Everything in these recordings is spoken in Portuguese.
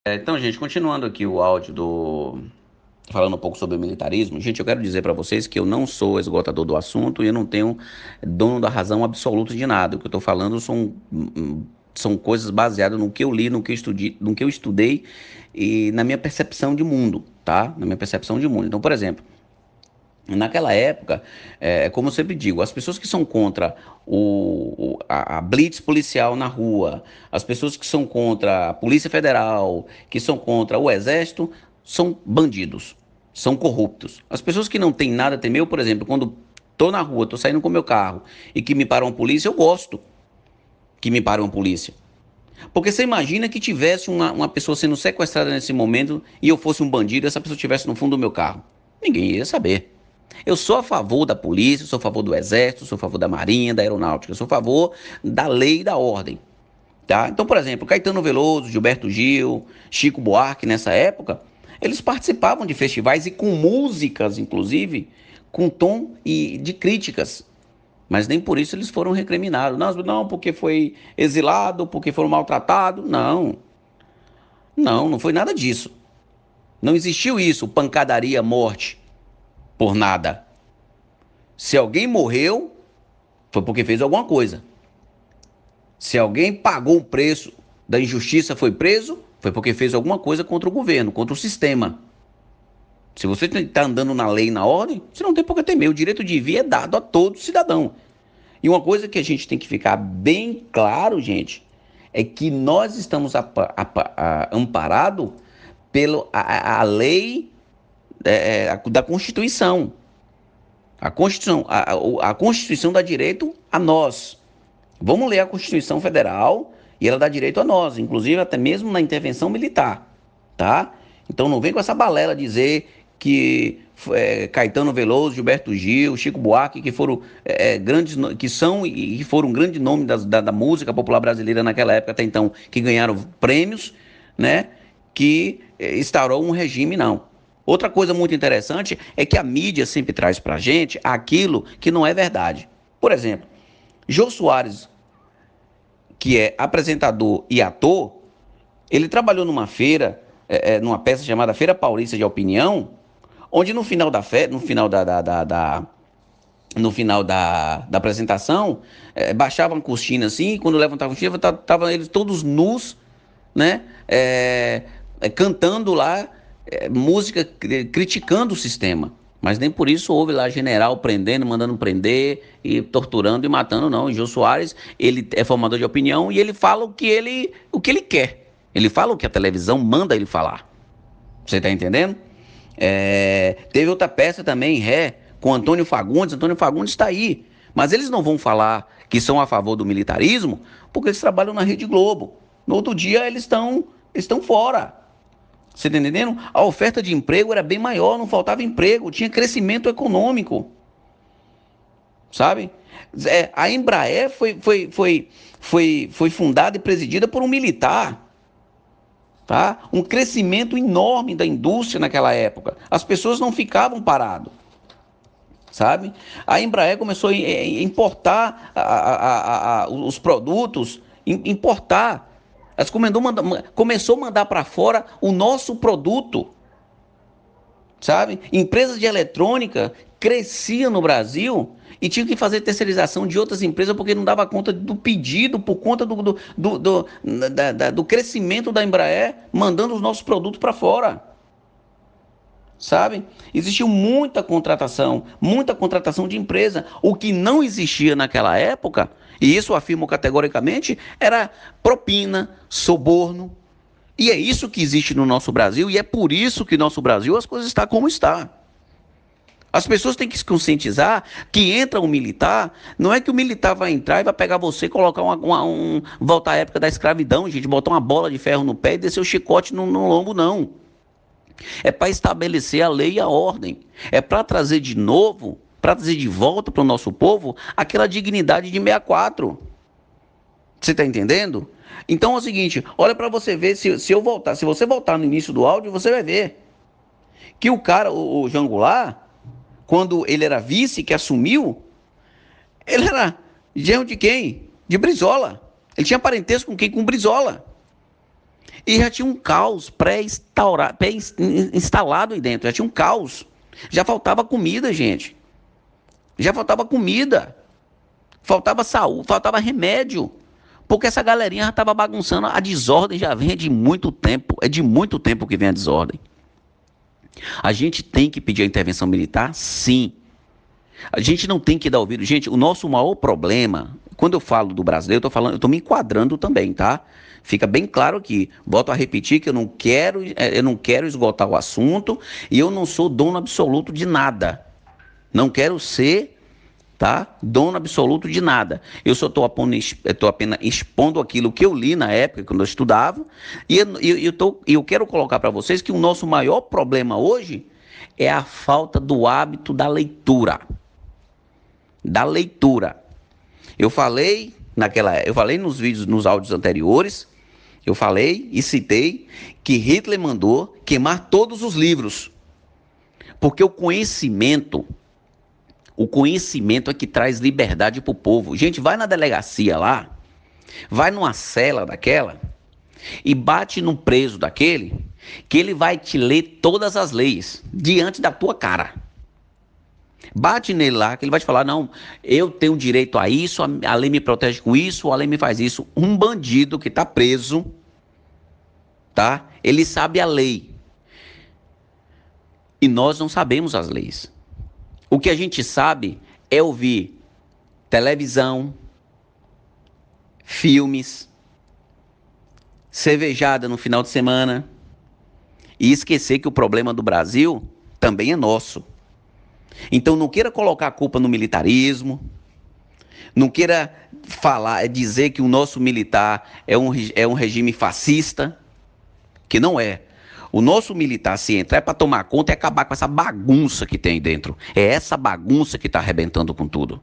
Então, gente, continuando aqui o áudio falando um pouco sobre o militarismo, gente, eu quero dizer para vocês que eu não sou esgotador do assunto e eu não tenho dono da razão absoluta de nada. O que eu estou falando são coisas baseadas no que eu li, no que eu estudei e na minha percepção de mundo, tá? Na minha percepção de mundo. Então, por exemplo, naquela época, como eu sempre digo, as pessoas que são contra a blitz policial na rua, as pessoas que são contra a Polícia Federal, que são contra o Exército, são bandidos, são corruptos. As pessoas que não têm nada a temer, eu, por exemplo, quando estou na rua, estou saindo com meu carro e que me para uma polícia, eu gosto que me pare uma polícia. Porque você imagina que tivesse uma pessoa sendo sequestrada nesse momento e eu fosse um bandido e essa pessoa estivesse no fundo do meu carro. Ninguém ia saber. Eu sou a favor da polícia, sou a favor do exército, sou a favor da marinha, da aeronáutica, sou a favor da lei e da ordem. Tá? Então, por exemplo, Caetano Veloso, Gilberto Gil, Chico Buarque, nessa época, eles participavam de festivais e com músicas, inclusive, com tom de críticas. Mas nem por isso eles foram recriminados. Não, porque foi exilado, porque foram maltratados. Não, não foi nada disso. Não existiu isso, pancadaria, morte, por nada. Se alguém morreu, foi porque fez alguma coisa. Se alguém pagou o preço da injustiça, foi preso, foi porque fez alguma coisa contra o governo, contra o sistema. Se você está andando na lei e na ordem, você não tem por que temer. O direito de vir é dado a todo cidadão. E uma coisa que a gente tem que ficar bem claro, gente, é que nós estamos amparados pela a lei da Constituição. A Constituição dá direito a nós. Vamos ler a Constituição Federal e ela dá direito a nós, inclusive até mesmo na intervenção militar, tá? Então não vem com essa balela dizer que Caetano Veloso, Gilberto Gil, Chico Buarque, que foram grandes, que são e foram um grande nome da música popular brasileira naquela época até então, que ganharam prêmios, né? Que instaurou um regime, não. Outra coisa muito interessante é que a mídia sempre traz pra gente aquilo que não é verdade. Por exemplo, Jô Soares, que é apresentador e ator, ele trabalhou numa feira, numa peça chamada Feira Paulista de Opinião, onde no final da fe... no final no final da apresentação, baixava uma cortina assim, e quando levantavam a cortina, estavam eles todos nus, né? Cantando lá música criticando o sistema. Mas nem por isso houve lá general prendendo, mandando prender e torturando e matando, não. O Jô Soares, ele é formador de opinião e ele fala o que ele quer. Ele fala o que a televisão manda ele falar. Você tá entendendo? Teve outra peça também, Ré, com Antônio Fagundes. Antônio Fagundes está aí. Mas eles não vão falar que são a favor do militarismo porque eles trabalham na Rede Globo. No outro dia eles estão fora. Você está entendendo? A oferta de emprego era bem maior, não faltava emprego, tinha crescimento econômico, sabe? A Embraer foi fundada e presidida por um militar, tá? Um crescimento enorme da indústria naquela época. As pessoas não ficavam paradas, sabe? A Embraer começou a importar os produtos, importar. Começou a mandar para fora o nosso produto, sabe? Empresas de eletrônica cresciam no Brasil e tinham que fazer terceirização de outras empresas porque não dava conta do pedido, por conta do crescimento da Embraer, mandando os nossos produtos para fora, sabe? Existiu muita contratação de empresa. O que não existia naquela época, e isso eu afirmo categoricamente, era propina, suborno. E é isso que existe no nosso Brasil, e é por isso que no nosso Brasil as coisas estão como estão. As pessoas têm que se conscientizar que entra um militar, não é que o militar vai entrar e vai pegar você e colocar voltar à época da escravidão, gente, botar uma bola de ferro no pé e descer o chicote no lombo, não. É para estabelecer a lei e a ordem. É para trazer de novo, para trazer de volta para o nosso povo aquela dignidade de 64. Você está entendendo? Então é o seguinte, olha para você ver, se eu voltar, se você voltar no início do áudio, você vai ver que o cara, o Jean Goulart, quando ele era vice, que assumiu, ele era genro de quem? De Brizola. Ele tinha parentesco com quem? Com Brizola. E já tinha um caos pré-instalado aí dentro, já tinha um caos. Já faltava comida, gente. Já faltava comida. Faltava saúde, faltava remédio. Porque essa galerinha já estava bagunçando. A desordem já vem de muito tempo. É de muito tempo que vem a desordem. A gente tem que pedir a intervenção militar? Sim. A gente não tem que dar ouvido. Gente, o nosso maior problema, quando eu falo do brasileiro, eu estou me enquadrando também, tá? Fica bem claro aqui. Volto a repetir que eu não quero esgotar o assunto e eu não sou dono absoluto de nada. Não quero ser, tá? Dono absoluto de nada. Eu só estou apenas expondo aquilo que eu li na época, quando eu estudava, e eu quero colocar para vocês que o nosso maior problema hoje é a falta do hábito da leitura. Da leitura. Eu falei nos vídeos, nos áudios anteriores, eu falei e citei que Hitler mandou queimar todos os livros. Porque o conhecimento é que traz liberdade para o povo. Gente, vai na delegacia lá, vai numa cela daquela e bate num preso daquele, que ele vai te ler todas as leis diante da tua cara. Bate nele lá, que ele vai te falar, não, eu tenho direito a isso, a lei me protege com isso, a lei me faz isso. Um bandido que está preso, tá? Ele sabe a lei. E nós não sabemos as leis. O que a gente sabe é ouvir televisão, filmes, cervejada no final de semana e esquecer que o problema do Brasil também é nosso. Então não queira colocar a culpa no militarismo, não queira dizer que o nosso militar é um regime fascista, que não é. O nosso militar, se entrar, é para tomar conta e acabar com essa bagunça que tem dentro. É essa bagunça que está arrebentando com tudo.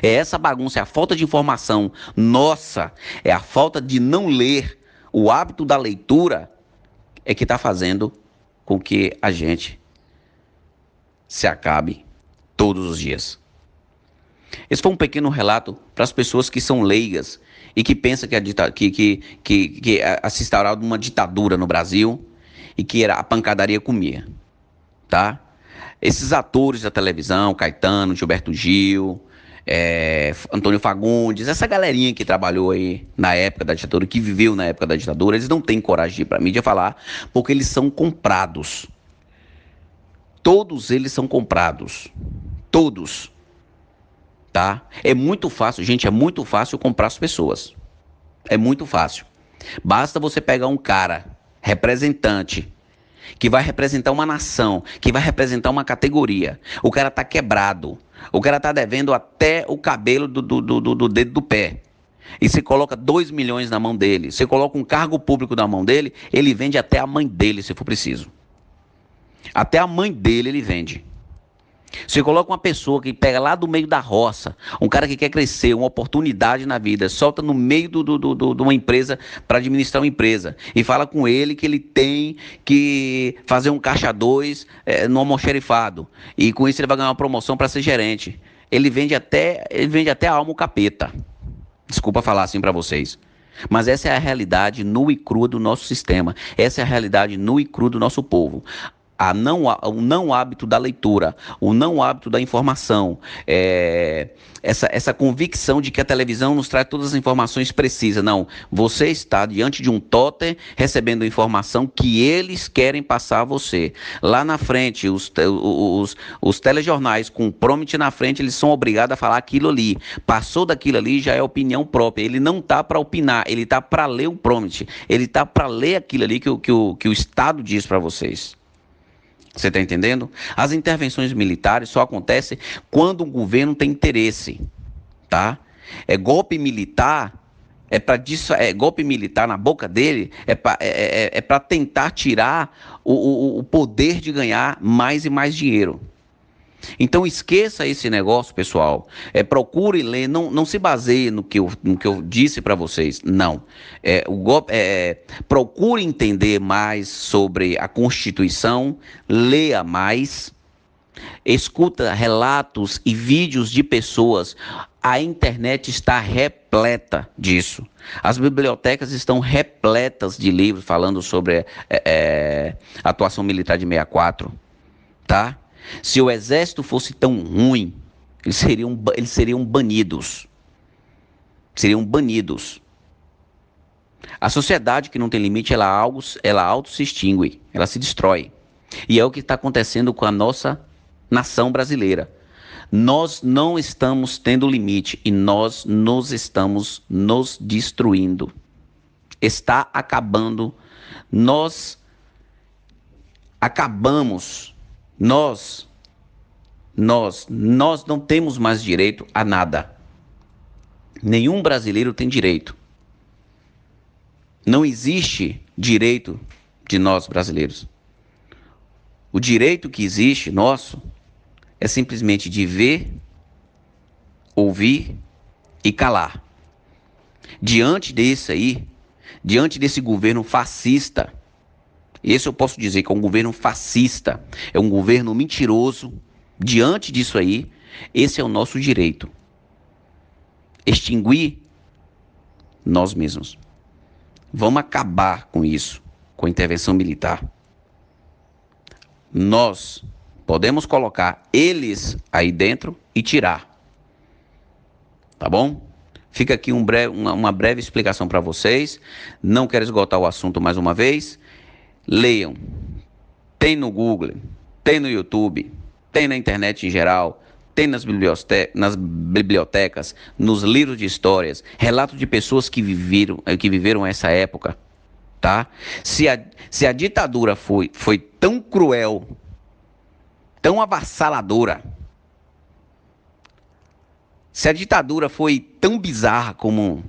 É essa bagunça, é a falta de informação nossa, é a falta de não ler, o hábito da leitura é que está fazendo com que a gente se acabe todos os dias. Esse foi um pequeno relato para as pessoas que são leigas e que pensam que se instaurou uma ditadura no Brasil e que a pancadaria comia, tá? Esses atores da televisão, Caetano, Gilberto Gil, Antônio Fagundes, essa galerinha que trabalhou aí na época da ditadura, que viveu na época da ditadura, eles não têm coragem de ir para a mídia falar, porque eles são comprados. Todos eles são comprados. Todos. Tá? É muito fácil, gente, é muito fácil comprar as pessoas. É muito fácil. Basta você pegar um cara, representante, que vai representar uma nação, que vai representar uma categoria. O cara tá quebrado. O cara tá devendo até o cabelo do dedo do pé. E você coloca 2 milhões na mão dele, você coloca um cargo público na mão dele, ele vende até a mãe dele, se for preciso. Até a mãe dele ele vende. Você coloca uma pessoa que pega lá do meio da roça, um cara que quer crescer, uma oportunidade na vida, solta no meio de uma empresa para administrar uma empresa e fala com ele que ele tem que fazer um caixa 2 no almoxerifado e com isso ele vai ganhar uma promoção para ser gerente. Ele vende até a alma o capeta. Desculpa falar assim para vocês. Mas essa é a realidade nua e crua do nosso sistema. Essa é a realidade nua e crua do nosso povo. O não hábito da leitura, o não hábito da informação, essa convicção de que a televisão nos traz todas as informações precisas. Não, você está diante de um totem recebendo informação que eles querem passar a você. Lá na frente, os telejornais com o prompt na frente, eles são obrigados a falar aquilo ali. Passou daquilo ali, já é opinião própria. Ele não está para opinar, ele está para ler o prompt. Ele está para ler aquilo ali que o Estado diz para vocês. Você está entendendo? As intervenções militares só acontecem quando o governo tem interesse, tá? Golpe militar golpe militar na boca dele é para tentar tirar o poder de ganhar mais e mais dinheiro. Então esqueça esse negócio, pessoal. Procure ler, não se baseie no que eu disse para vocês. Não. Procure entender mais sobre a Constituição, leia mais, escuta relatos e vídeos de pessoas A internet está repleta disso. As bibliotecas estão repletas de livros falando sobre a atuação militar de 64, tá? Se o exército fosse tão ruim, eles seriam banidos. Seriam banidos. A sociedade que não tem limite, ela auto se extingue, ela se destrói. E é o que está acontecendo com a nossa nação brasileira. Nós não estamos tendo limite e nós estamos nos destruindo. Está acabando. Nós acabamos. Nós não temos mais direito a nada. Nenhum brasileiro tem direito. Não existe direito de nós brasileiros. O direito que existe nosso é simplesmente de ver, ouvir e calar. Diante desse governo fascista, esse eu posso dizer que é um governo fascista, é um governo mentiroso. Diante disso aí, esse é o nosso direito. Extinguir nós mesmos. Vamos acabar com isso, com a intervenção militar. Nós podemos colocar eles aí dentro e tirar. Tá bom? Fica aqui uma breve explicação para vocês. Não quero esgotar o assunto mais uma vez. Leiam. Tem no Google, tem no YouTube, tem na internet em geral, tem nas bibliotecas, nos livros de histórias, relatos de pessoas que viveram essa época. Tá? Se a ditadura foi tão cruel, tão avassaladora, se a ditadura foi tão bizarra como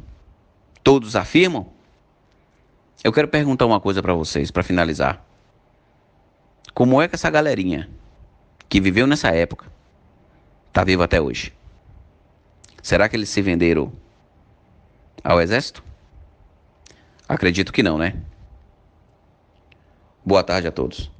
todos afirmam, eu quero perguntar uma coisa para vocês, para finalizar. Como é que essa galerinha que viveu nessa época está viva até hoje? Será que eles se venderam ao exército? Acredito que não, né? Boa tarde a todos.